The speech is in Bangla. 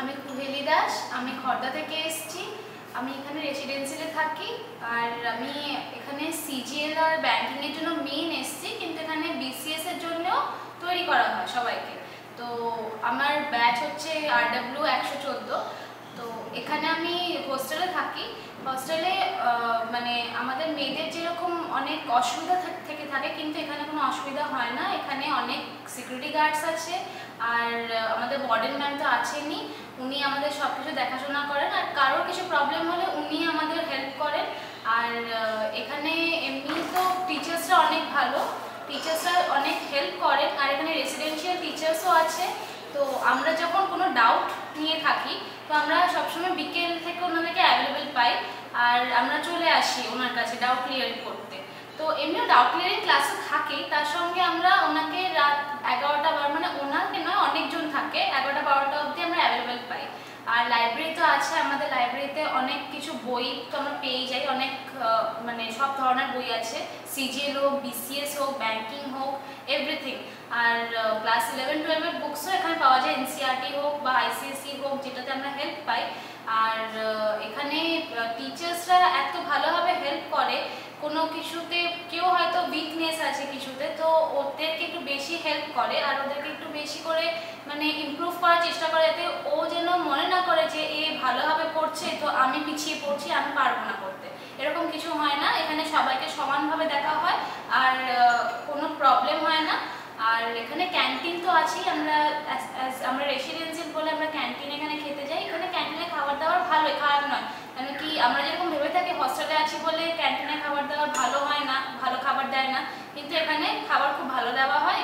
আমি কুহেলি দাস, আমি খড়দা থেকে এসেছি। আমি এখানে রেসিডেন্সিয়ালে থাকি। আর আমি এখানে সিজিএল আর ব্যাংকিংয়ের জন্য মেইন এসেছি, কিন্তু এখানে বিসিএস এর জন্যও তৈরি করা হয় সবাইকে। তো আমার ব্যাচ হচ্ছে RW 114। তো এখানে আমি হোস্টেলে থাকি। হোস্টেলে মানে আমাদের মেয়েদের যেরকম অনেক অসুবিধা থেকে থাকে, কিন্তু এখানে কোনো অসুবিধা হয় না। এখানে অনেক সিকিউরিটি গার্ডস আছে, আর আমাদের ওয়ার্ডেন ম্যাম তো আছেনই, উনি আমাদের সব কিছু দেখাশোনা করেন। আর কারোর কিছু প্রবলেম হলে উনি আমাদের হেল্প করেন। আর এখানে এমনি তো টিচার্সরা অনেক ভালো, টিচার্সরা অনেক হেল্প করেন। আর এখানে রেসিডেন্সিয়াল টিচার্সও আছে। তো আমরা যখন কোনো ডাউট নিয়ে থাকি, তো আমরা সবসময় বিকেল থেকে ওনাদেরকে অ্যাভেলেবেল পাই, আর আমরা চলে আসি ওনার কাছে ডাউট ক্লিয়ার করতে। তো এমনিও ডাউট ক্লিয়ারিং ক্লাসে থাকেই, তার সঙ্গে আমরা ওনাকে রাত 11টা মানে ওনাকে নয়, অনেকজন থাকে, 11টা-12টা অবধি আমরা অ্যাভেলেবেল পাই। আর লাইব্রেরি তো আছে, আমাদের লাইব্রেরিতে অনেক কিছু বই তো আমরা পেয়ে যাই, অনেক মানে সব ধরনের বই আছে, সিজিএল হোক, বিসিএস হোক, ব্যাংকিং হোক, এভরিথিং। আর ক্লাস 11-12-এর বুকসও এখানে পাওয়া যায়, এনসিইআরটি হোক বা আইসিএসসি হোক, যেটাতে আমরা হেল্প পাই। আর এখানে টিচার্সরা এত ভালোভাবে হেল্প করে, কোনো কিছুতে কেউ হয়তো উইকনেস আছে কিছুতে, তো ওদেরকে একটু বেশি হেল্প করে, আর ওদেরকে একটু বেশি করে মানে ইমপ্রুভ করার চেষ্টা করে, যাতে ও যেন মনে না করে যে এ ভালোভাবে পড়ছে তো আমি পিছিয়ে পড়ছি, আমি পারবো না করতে। এরকম কিছু হয় না, এখানে সবাইকে সমানভাবে দেখা হয়, আর কোনো প্রবলেম হয় না। আর এখানে ক্যান্টিন তো আছেই, আমরা রেসিডেন্সিয়াল বলে আমরা ক্যান্টিন এখানে খেতে যাই। এখানে ক্যান্টিনে খাবার দাবার ভালোই, খারাপ নয়। কেন কি আমরা যেরকম ভেবে থাকি হস্টেলে আছি বলে ক্যান্টিনে খাবার দাবার ভালো হয় না, ভালো খাবার দেয় না, কিন্তু এখানে খাবার খুব ভালো দেওয়া হয়।